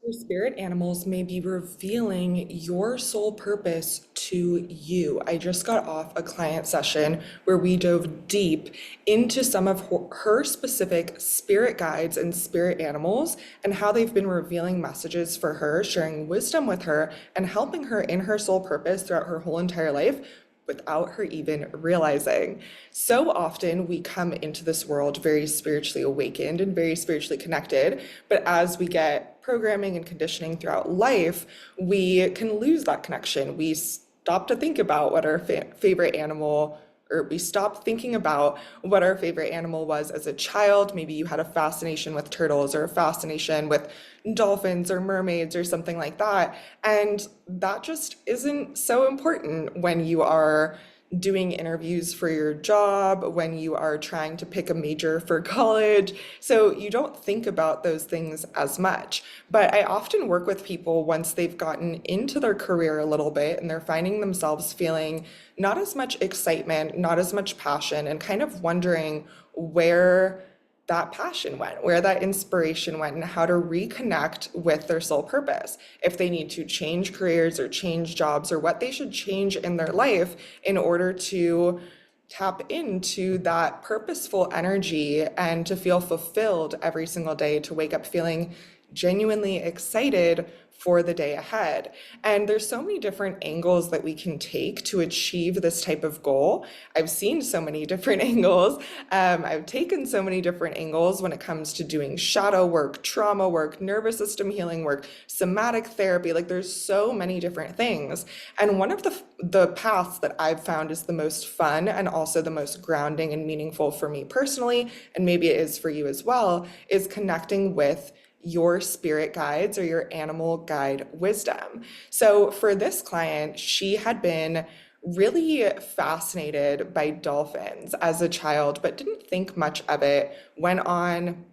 Your spirit animals may be revealing your soul purpose to you. I just got off a client session where we dove deep into some of her specific spirit guides and spirit animals and how they've been revealing messages for her, sharing wisdom with her, and helping her in her soul purpose throughout her whole entire life without her even realizing. So often we come into this world very spiritually awakened and very spiritually connected, but as we get programming and conditioning throughout life, we can lose that connection. We stop to think about what our favorite animal or we stop thinking about what our favorite animal was as a child. Maybe you had a fascination with turtles or a fascination with dolphins or mermaids or something like that. And that just isn't so important when you are doing interviews for your job, when you are trying to pick a major for college. So you don't think about those things as much. But I often work with people once they've gotten into their career a little bit and they're finding themselves feeling not as much excitement, not as much passion, and kind of wondering where that passion went, where that inspiration went, and how to reconnect with their soul purpose. If they need to change careers or change jobs or what they should change in their life in order to tap into that purposeful energy and to feel fulfilled every single day, to wake up feeling genuinely excited for the day ahead. And there's so many different angles that we can take to achieve this type of goal. I've seen so many different angles. I've taken so many different angles when it comes to doing shadow work, trauma work, nervous system healing work, somatic therapy. Like there's so many different things. And one of the paths that I've found is the most fun and also the most grounding and meaningful for me personally, and maybe it is for you as well, is connecting with your spirit guides or your animal guide wisdom. So for this client, she had been really fascinated by dolphins as a child, but didn't think much of it. Went on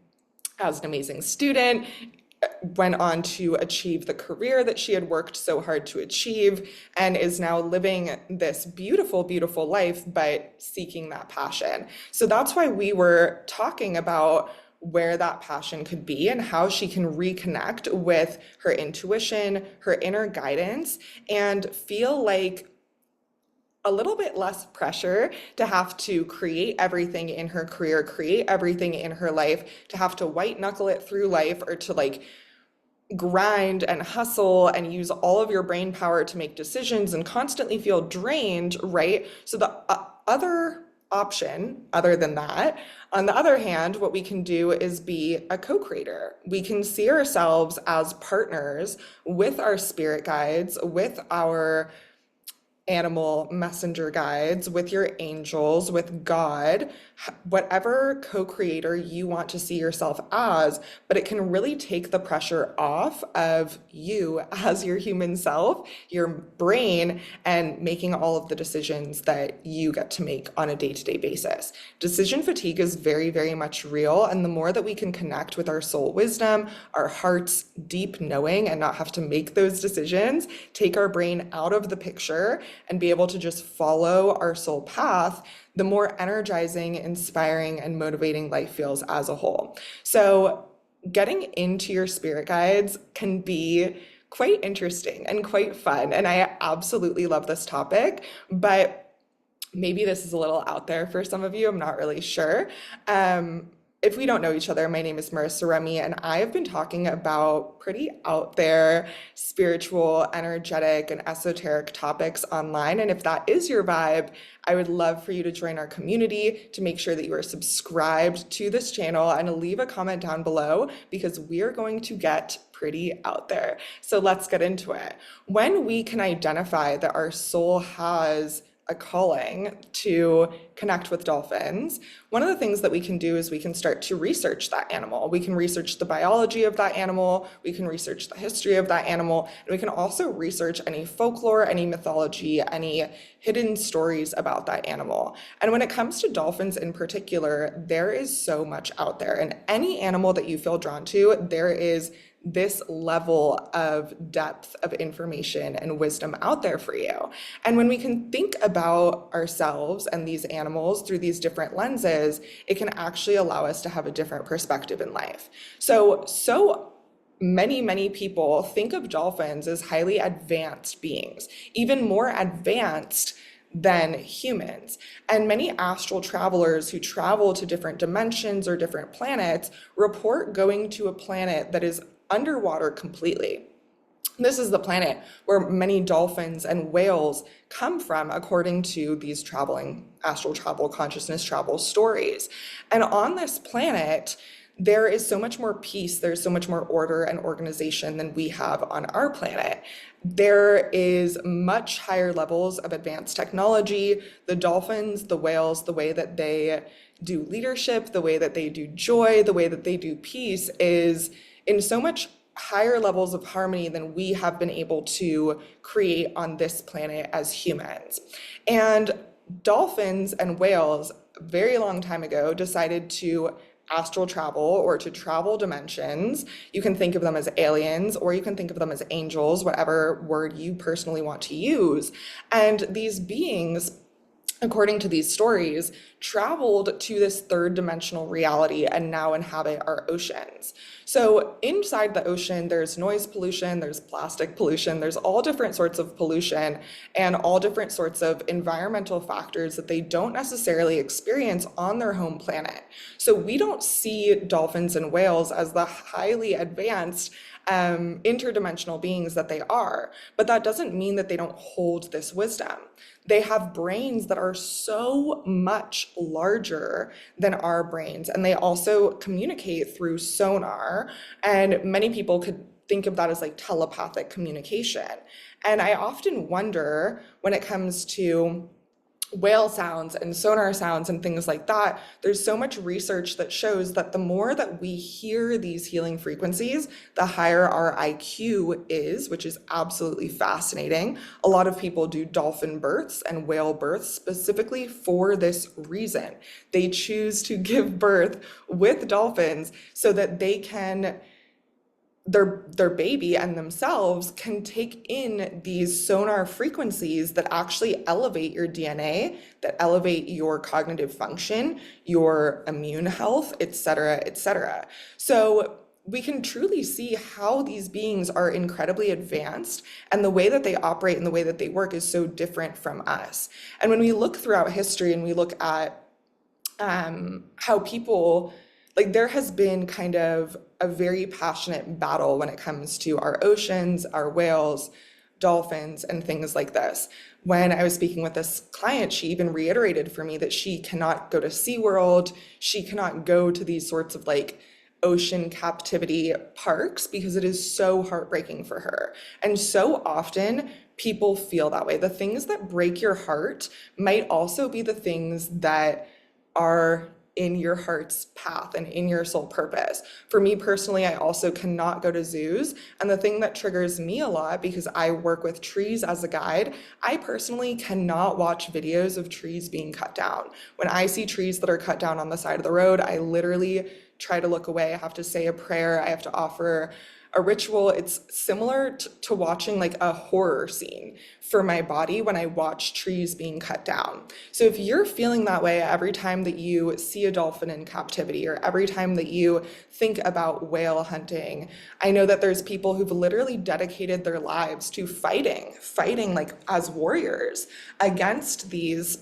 as an amazing student, went on to achieve the career that she had worked so hard to achieve, and is now living this beautiful, beautiful life, but seeking that passion. So that's why we were talking about where that passion could be and how she can reconnect with her intuition, her inner guidance, and feel like a little bit less pressure to have to create everything in her career, create everything in her life, to have to white knuckle it through life, or to like grind and hustle and use all of your brain power to make decisions and constantly feel drained, right? So the other option, other than that, on the other hand, what we can do is be a co-creator. We can see ourselves as partners with our spirit guides, with our animal messenger guides, with your angels, with God, whatever co-creator you want to see yourself as, but it can really take the pressure off of you as your human self, your brain, and making all of the decisions that you get to make on a day-to-day basis. Decision fatigue is very, very much real, and the more that we can connect with our soul wisdom, our heart's deep knowing, and not have to make those decisions, take our brain out of the picture, and be able to just follow our soul path, the more energizing, inspiring, and motivating life feels as a whole. So getting into your spirit guides can be quite interesting and quite fun. And I absolutely love this topic, but maybe this is a little out there for some of you. I'm not really sure. If we don't know each other, my name is Marissa Remy, and I have been talking about pretty out there, spiritual, energetic, and esoteric topics online. And if that is your vibe, I would love for you to join our community, to make sure that you are subscribed to this channel and leave a comment down below, because we are going to get pretty out there. So let's get into it. When we can identify that our soul has a calling to connect with dolphins, one of the things that we can do is we can start to research that animal. We can research the biology of that animal, we can research the history of that animal, and we can also research any folklore, any mythology, any hidden stories about that animal. And when it comes to dolphins in particular, there is so much out there. And any animal that you feel drawn to, there is this level of depth of information and wisdom out there for you. And when we can think about ourselves and these animals through these different lenses, it can actually allow us to have a different perspective in life. So many people think of dolphins as highly advanced beings, even more advanced than humans. And many astral travelers who travel to different dimensions or different planets report going to a planet that is underwater completely. This is the planet where many dolphins and whales come from, according to these traveling astral travel, consciousness travel stories. And on this planet, there is so much more peace, there's so much more order and organization than we have on our planet. There is much higher levels of advanced technology. The dolphins, the whales, the way that they do leadership, the way that they do joy, the way that they do peace is in so much higher levels of harmony than we have been able to create on this planet as humans. And dolphins and whales, a very long time ago, decided to astral travel or to travel dimensions. You can think of them as aliens or you can think of them as angels, whatever word you personally want to use. And these beings, according to these stories, traveled to this third dimensional reality and now inhabit our oceans. So inside the ocean, there's noise pollution, there's plastic pollution, there's all different sorts of pollution and all different sorts of environmental factors that they don't necessarily experience on their home planet. So we don't see dolphins and whales as the highly advanced interdimensional beings that they are, but that doesn't mean that they don't hold this wisdom. They have brains that are so much larger than our brains, and they also communicate through sonar, and many people could think of that as like telepathic communication. And I often wonder when it comes to whale sounds and sonar sounds and things like that, there's so much research that shows that the more that we hear these healing frequencies, the higher our IQ is, which is absolutely fascinating. A lot of people do dolphin births and whale births specifically for this reason. They choose to give birth with dolphins so that they can their baby and themselves can take in these sonar frequencies that actually elevate your DNA, that elevate your cognitive function, your immune health, et cetera, et cetera. So we can truly see how these beings are incredibly advanced, and the way that they operate and the way that they work is so different from us. And when we look throughout history and we look at how people, like, there has been kind of a very passionate battle when it comes to our oceans, our whales, dolphins, and things like this. When I was speaking with this client, she even reiterated for me that she cannot go to SeaWorld, she cannot go to these sorts of like ocean captivity parks because it is so heartbreaking for her. And so often people feel that way. The things that break your heart might also be the things that are in your heart's path and in your soul purpose. For me personally, I also cannot go to zoos. And the thing that triggers me a lot, because I work with trees as a guide, I personally cannot watch videos of trees being cut down. When I see trees that are cut down on the side of the road, I literally try to look away. I have to say a prayer. I have to offer a ritual. It's similar to watching like a horror scene for my body when I watch trees being cut down. So if you're feeling that way every time that you see a dolphin in captivity or every time that you think about whale hunting, I know that there's people who've literally dedicated their lives to fighting like as warriors against these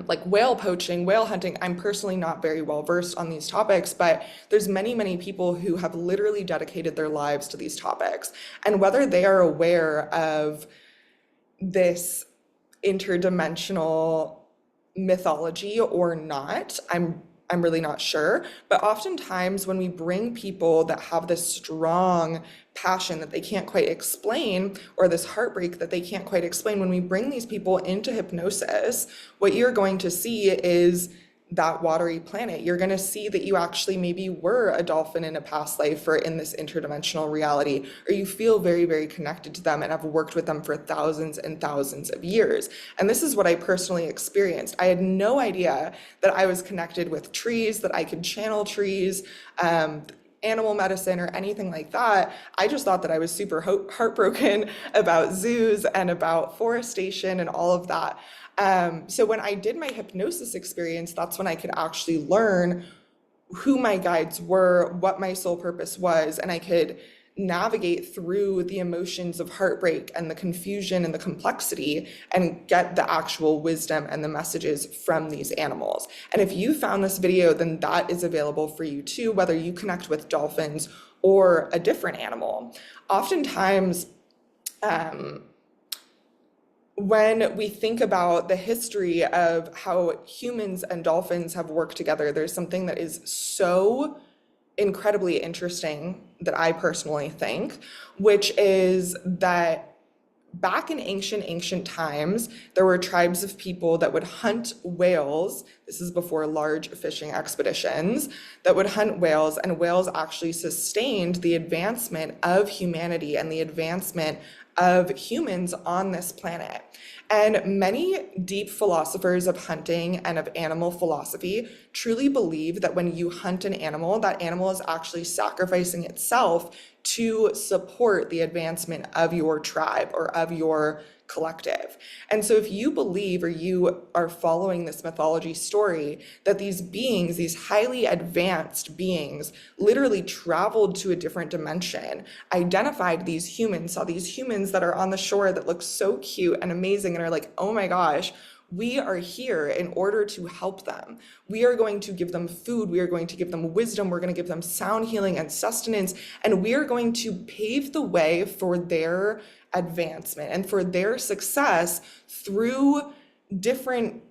like whale poaching, whale hunting. I'm personally not very well versed on these topics, but there's many people who have literally dedicated their lives to these topics. And whether they are aware of this interdimensional mythology or not, I'm really not sure. But oftentimes when we bring people that have this strong passion that they can't quite explain, or this heartbreak that they can't quite explain, when we bring these people into hypnosis, what you're going to see is that watery planet. You're going to see that you actually maybe were a dolphin in a past life or in this interdimensional reality, or you feel very connected to them and have worked with them for thousands and thousands of years. And this is what I personally experienced. I had no idea that I was connected with trees, that I could channel trees, animal medicine or anything like that. I just thought that I was super heartbroken about zoos and about forestation and all of that. So when I did my hypnosis experience, that's when I could actually learn who my guides were, what my soul purpose was, and I could navigate through the emotions of heartbreak and the confusion and the complexity and get the actual wisdom and the messages from these animals. And if you found this video, then that is available for you too, whether you connect with dolphins or a different animal. Oftentimes, when we think about the history of how humans and dolphins have worked together, there's something that is so incredibly interesting that I personally think, which is that back in ancient times, there were tribes of people that would hunt whales. This is before large fishing expeditions, that would hunt whales, and whales actually sustained the advancement of humanity and the advancement of humans on this planet. And many deep philosophers of hunting and of animal philosophy truly believe that when you hunt an animal, that animal is actually sacrificing itself to support the advancement of your tribe or of your collective. And so if you believe or you are following this mythology story that these beings, these highly advanced beings, literally traveled to a different dimension, identified these humans, saw these humans that are on the shore that look so cute and amazing and are like, oh my gosh, we are here in order to help them. We are going to give them food. We are going to give them wisdom. We're going to give them sound healing and sustenance. And we are going to pave the way for their advancement and for their success through different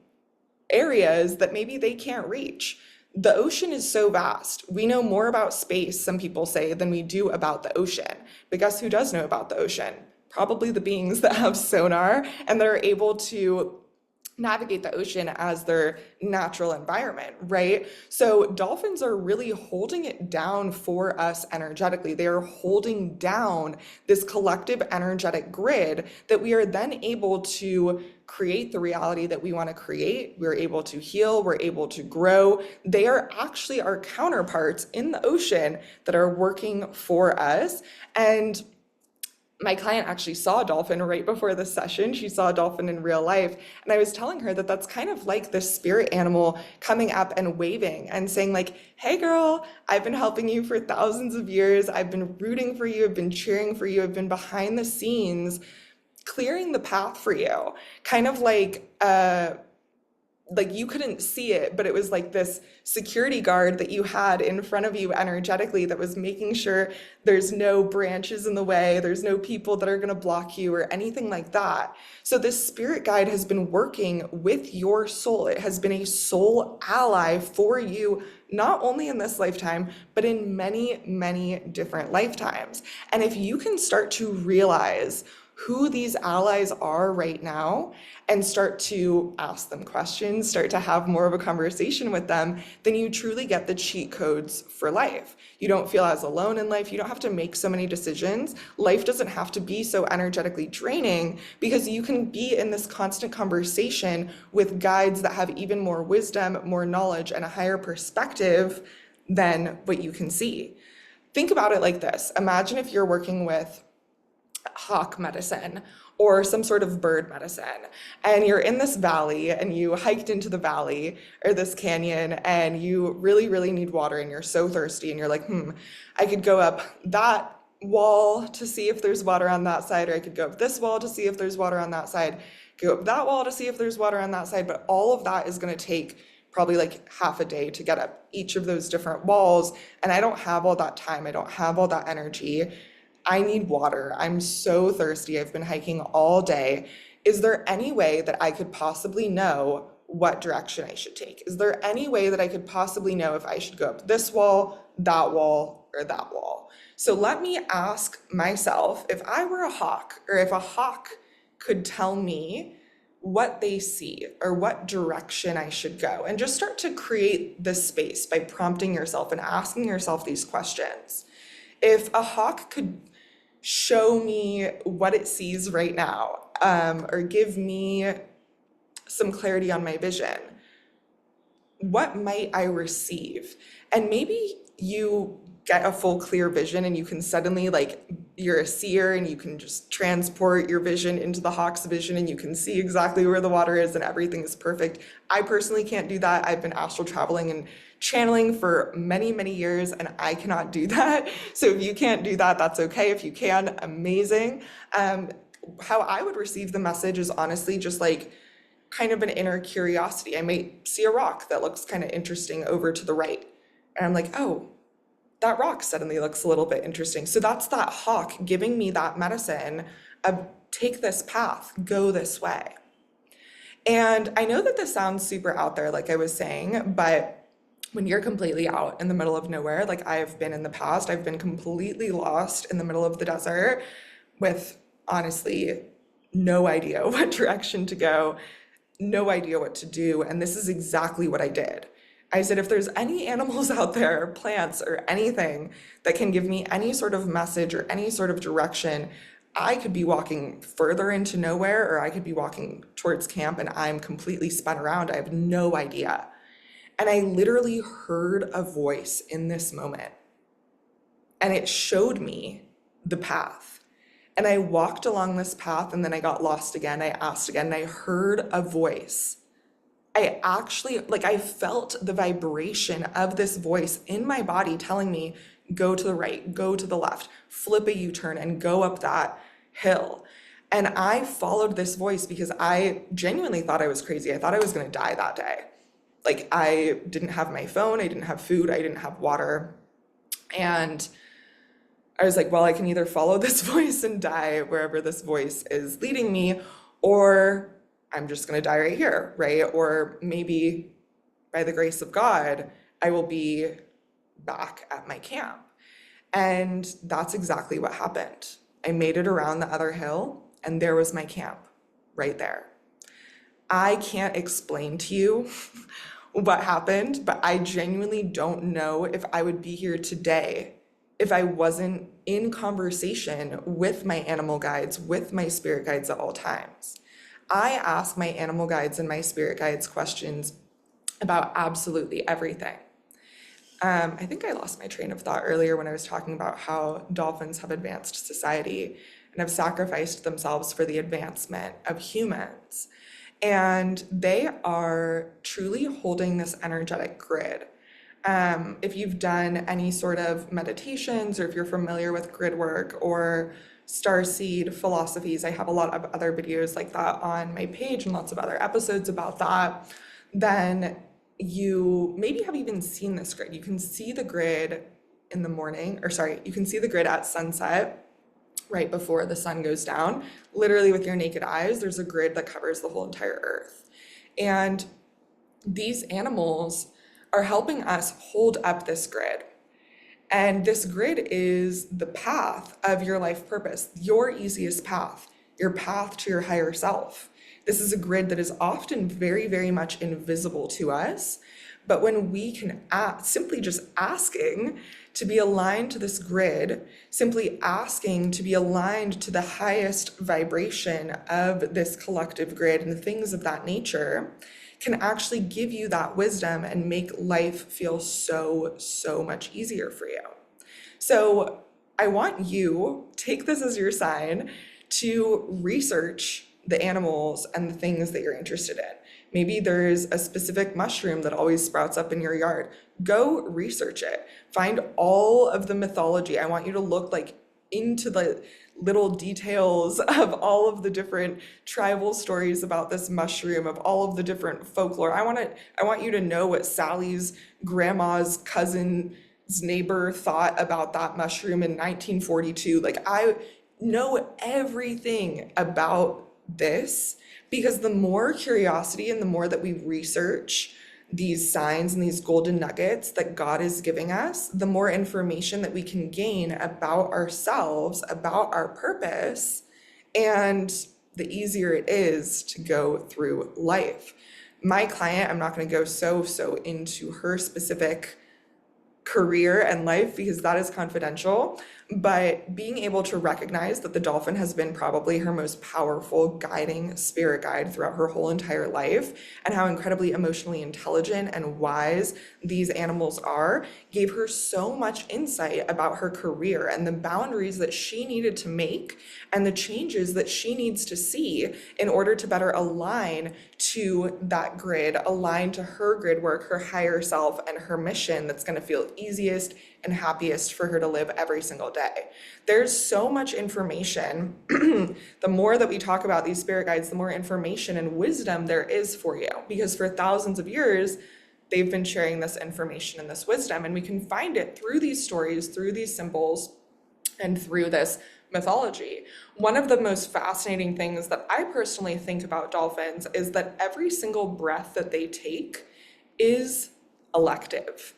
areas that maybe they can't reach. The ocean is so vast. We know more about space, some people say, than we do about the ocean. But guess who does know about the ocean? Probably the beings that have sonar and that are able to navigate the ocean as their natural environment, right? So dolphins are really holding it down for us energetically. They are holding down this collective energetic grid that we are then able to create the reality that we want to create. We're able to heal, we're able to grow. They are actually our counterparts in the ocean that are working for us. And my client actually saw a dolphin right before this session. She saw a dolphin in real life. And I was telling her that that's kind of like this spirit animal coming up and waving and saying like, hey girl, I've been helping you for thousands of years. I've been rooting for you. I've been cheering for you. I've been behind the scenes, clearing the path for you. Kind of like you couldn't see it, but it was like this security guard that you had in front of you energetically that was making sure there's no branches in the way, there's no people that are going to block you or anything like that. So this spirit guide has been working with your soul. It has been a soul ally for you, not only in this lifetime, but in many, many different lifetimes. And if you can start to realize who these allies are right now and start to ask them questions, start to have more of a conversation with them, then you truly get the cheat codes for life. You don't feel as alone in life. You don't have to make so many decisions. Life doesn't have to be so energetically draining because you can be in this constant conversation with guides that have even more wisdom, more knowledge, and a higher perspective than what you can see. Think about it like this. Imagine if you're working with hawk medicine or some sort of bird medicine, and you're in this valley and you hiked into the valley or this canyon and you really, really need water and you're so thirsty and you're like, I could go up that wall to see if there's water on that side, or I could go up this wall to see if there's water on that side, go up that wall to see if there's water on that side, but all of that is going to take probably like half a day to get up each of those different walls, and I don't have all that time, I don't have all that energy. I need water. I'm so thirsty. I've been hiking all day. Is there any way that I could possibly know what direction I should take? Is there any way that I could possibly know if I should go up this wall, or that wall? So let me ask myself, if I were a hawk, or if a hawk could tell me what they see or what direction I should go, and just start to create this space by prompting yourself and asking yourself these questions. If a hawk could show me what it sees right now, or give me some clarity on my vision, what might I receive? And maybe you get a full clear vision and you can suddenly, like, you're a seer and you can just transport your vision into the hawk's vision and you can see exactly where the water is and everything is perfect. I personally can't do that. I've been astral traveling and channeling for many, many years, and I cannot do that. So if you can't do that, that's okay. If you can, amazing. Um, how I would receive the message is honestly just like kind of an inner curiosity. I might see a rock that looks kind of interesting over to the right. And I'm like, oh, that rock suddenly looks a little bit interesting. So that's that hawk giving me that medicine of take this path, go this way. And I know that this sounds super out there, like I was saying, but when you're completely out in the middle of nowhere, like I've been in the past, I've been completely lost in the middle of the desert with honestly no idea what direction to go, no idea what to do. And this is exactly what I did. I said, if there's any animals out there, plants, or anything that can give me any sort of message or any sort of direction, I could be walking further into nowhere or I could be walking towards camp and I'm completely spun around. I have no idea. And I literally heard a voice in this moment and it showed me the path. And I walked along this path and then I got lost again. I asked again and I heard a voice. I actually, like, I felt the vibration of this voice in my body telling me, go to the right, go to the left, flip a U-turn and go up that hill. And I followed this voice because I genuinely thought I was crazy. I thought I was going to die that day. Like, I didn't have my phone, I didn't have food, I didn't have water. And I was like, well, I can either follow this voice and die wherever this voice is leading me, or I'm just going to die right here, right? Or maybe by the grace of God, I will be back at my camp. And that's exactly what happened. I made it around the other hill and there was my camp right there. I can't explain to you what happened, but I genuinely don't know if I would be here today if I wasn't in conversation with my animal guides, with my spirit guides at all times. I ask my animal guides and my spirit guides questions about absolutely everything. I think I lost my train of thought earlier when I was talking about how dolphins have advanced society and have sacrificed themselves for the advancement of humans. And they are truly holding this energetic grid. If you've done any sort of meditations or if you're familiar with grid work or starseed philosophies, I have a lot of other videos like that on my page and lots of other episodes about that, then you maybe have even seen this grid. You can see the grid in the morning, or sorry, you can see the grid at sunset right before the sun goes down. Literally with your naked eyes, there's a grid that covers the whole entire earth. And these animals are helping us hold up this grid. And this grid is the path of your life purpose, your easiest path, your path to your higher self. This is a grid that is often very, very much invisible to us. But when we can simply just asking to be aligned to this grid, simply asking to be aligned to the highest vibration of this collective grid and things of that nature, can actually give you that wisdom and make life feel so, so much easier for you. So I want you, take this as your sign, to research the animals and the things that you're interested in. Maybe there's a specific mushroom that always sprouts up in your yard. Go research it. Find all of the mythology. I want you to look like into the little details of all of the different tribal stories about this mushroom, of all of the different folklore. I want you to know what Sally's grandma's cousin's neighbor thought about that mushroom in 1942. Like, I know everything about this because the more curiosity and the more that we research these signs and these golden nuggets that God is giving us, the more information that we can gain about ourselves, about our purpose, and the easier it is to go through life. My client, I'm not going to go so into her specific career and life because that is confidential. But being able to recognize that the dolphin has been probably her most powerful guiding spirit guide throughout her whole entire life, and how incredibly emotionally intelligent and wise these animals are, gave her so much insight about her career and the boundaries that she needed to make and the changes that she needs to see in order to better align to that grid, align to her grid work, her higher self, and her mission that's going to feel easiest and happiest for her to live every single day. There's so much information. The more that we talk about these spirit guides, the more information and wisdom there is for you, because for thousands of years, they've been sharing this information and this wisdom, and we can find it through these stories, through these symbols, and through this mythology. One of the most fascinating things that I personally think about dolphins is that every single breath that they take is elective,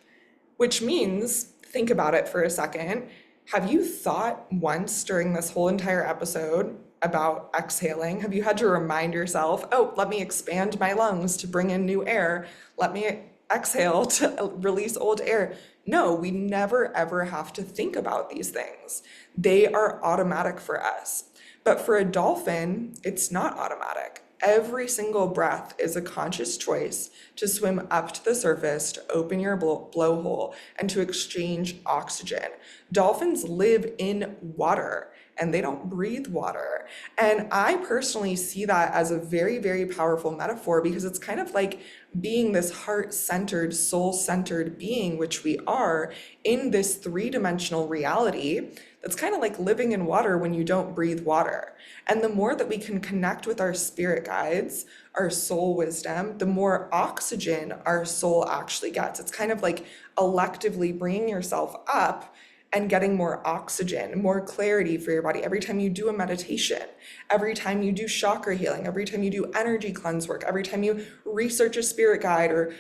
which means, think about it for a second. Have you thought once during this whole entire episode about exhaling? Have you had to remind yourself, oh, let me expand my lungs to bring in new air. Let me exhale to release old air. No, we never ever have to think about these things. They are automatic for us. But for a dolphin, it's not automatic. Every single breath is a conscious choice to swim up to the surface, to open your blowhole, and to exchange oxygen. Dolphins live in water and they don't breathe water. And I personally see that as a very, very powerful metaphor, because it's kind of like being this heart-centered, soul-centered being, which we are, in this three-dimensional reality. That's kind of like living in water when you don't breathe water. And the more that we can connect with our spirit guides, our soul wisdom, the more oxygen our soul actually gets. It's kind of like electively bringing yourself up and getting more oxygen, more clarity for your body every time you do a meditation, every time you do chakra healing, every time you do energy cleanse work, every time you research a spirit guide or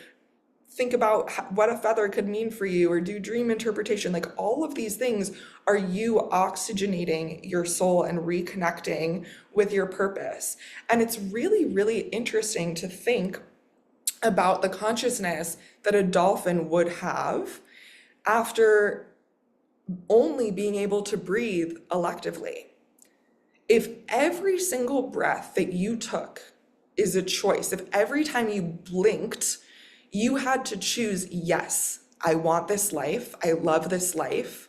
think about what a feather could mean for you or do dream interpretation. Like, all of these things are you oxygenating your soul and reconnecting with your purpose. And it's really, really interesting to think about the consciousness that a dolphin would have after only being able to breathe electively. If every single breath that you took is a choice, if every time you blinked, you had to choose, yes, I want this life, I love this life,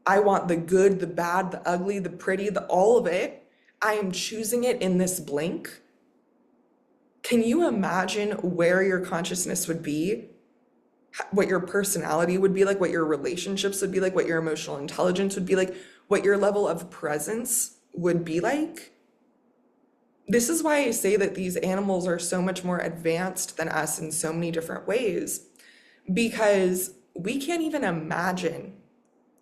I want the good, the bad, the ugly, the pretty, the all of it, I am choosing it in this blink. Can you imagine where your consciousness would be? What your personality would be like, what your relationships would be like, what your emotional intelligence would be like, what your level of presence would be like? This is why I say that these animals are so much more advanced than us in so many different ways, because we can't even imagine.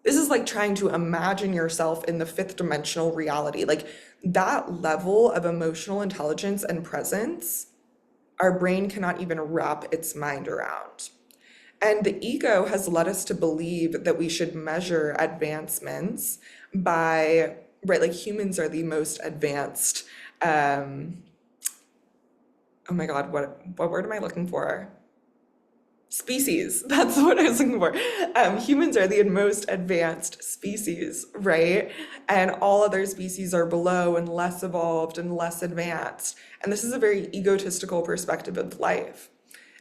This is like trying to imagine yourself in the fifth dimensional reality. Like, that level of emotional intelligence and presence, our brain cannot even wrap its mind around. And the ego has led us to believe that we should measure advancements by, right, like humans are the most advanced. Oh my God, what word am I looking for? Species. That's what I was looking for. Humans are the most advanced species, right? And all other species are below and less evolved and less advanced. And this is a very egotistical perspective of life.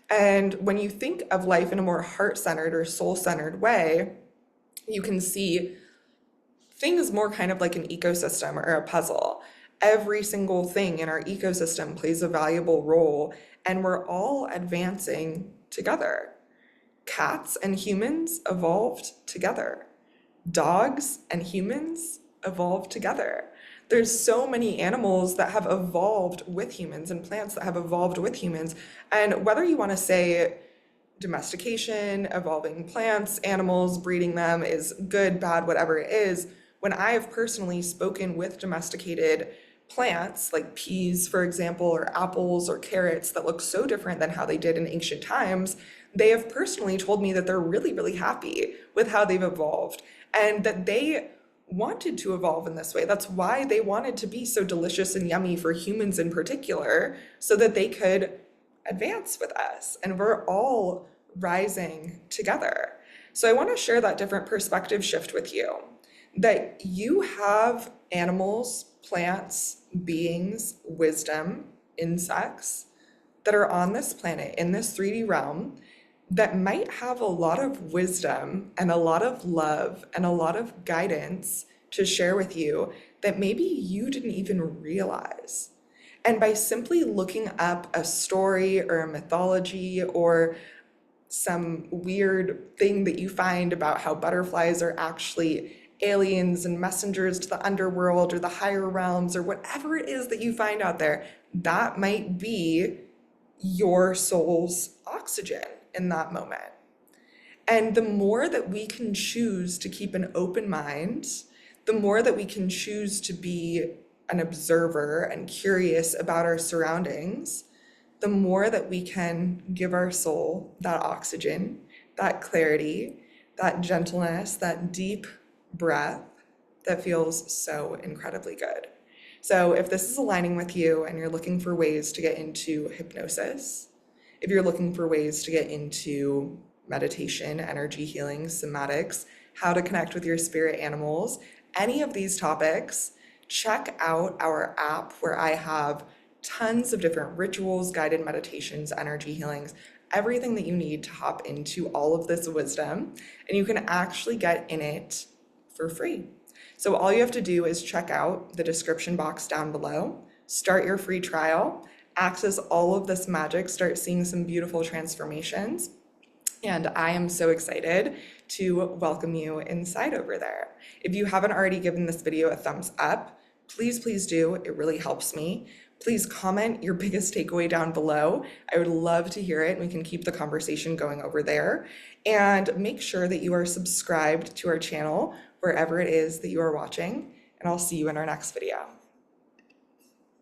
And when you think of life in a more heart-centered or soul-centered way, you can see things more kind of like an ecosystem or a puzzle. Every single thing in our ecosystem plays a valuable role, and we're all advancing together. Cats and humans evolved together. Dogs and humans evolved together. There's so many animals that have evolved with humans and plants that have evolved with humans. And whether you want to say domestication, evolving plants, animals, breeding them is good, bad, whatever it is, when I have personally spoken with domesticated plants, like peas, for example, or apples or carrots that look so different than how they did in ancient times, they have personally told me that they're really, really happy with how they've evolved and that they wanted to evolve in this way. That's why they wanted to be so delicious and yummy for humans in particular, so that they could advance with us. And we're all rising together. So I want to share that different perspective shift with you, that you have animals, plants, beings, wisdom, insects that are on this planet in this 3D realm that might have a lot of wisdom and a lot of love and a lot of guidance to share with you that maybe you didn't even realize. And by simply looking up a story or a mythology or some weird thing that you find about how butterflies are actually aliens and messengers to the underworld or the higher realms or whatever it is that you find out there, that might be your soul's oxygen in that moment. And the more that we can choose to keep an open mind, the more that we can choose to be an observer and curious about our surroundings, the more that we can give our soul that oxygen, that clarity, that gentleness, that deep breath that feels so incredibly good. So if this is aligning with you and you're looking for ways to get into hypnosis, if you're looking for ways to get into meditation, energy healing, somatics, how to connect with your spirit animals, any of these topics, check out our app where I have tons of different rituals, guided meditations, energy healings, everything that you need to hop into all of this wisdom. And you can actually get in it for free. So all you have to do is check out the description box down below, start your free trial, access all of this magic, start seeing some beautiful transformations. And I am so excited to welcome you inside over there. If you haven't already given this video a thumbs up, please do. It really helps me. Please comment your biggest takeaway down below. I would love to hear it and we can keep the conversation going over there. And make sure that you are subscribed to our channel wherever it is that you are watching. And I'll see you in our next video.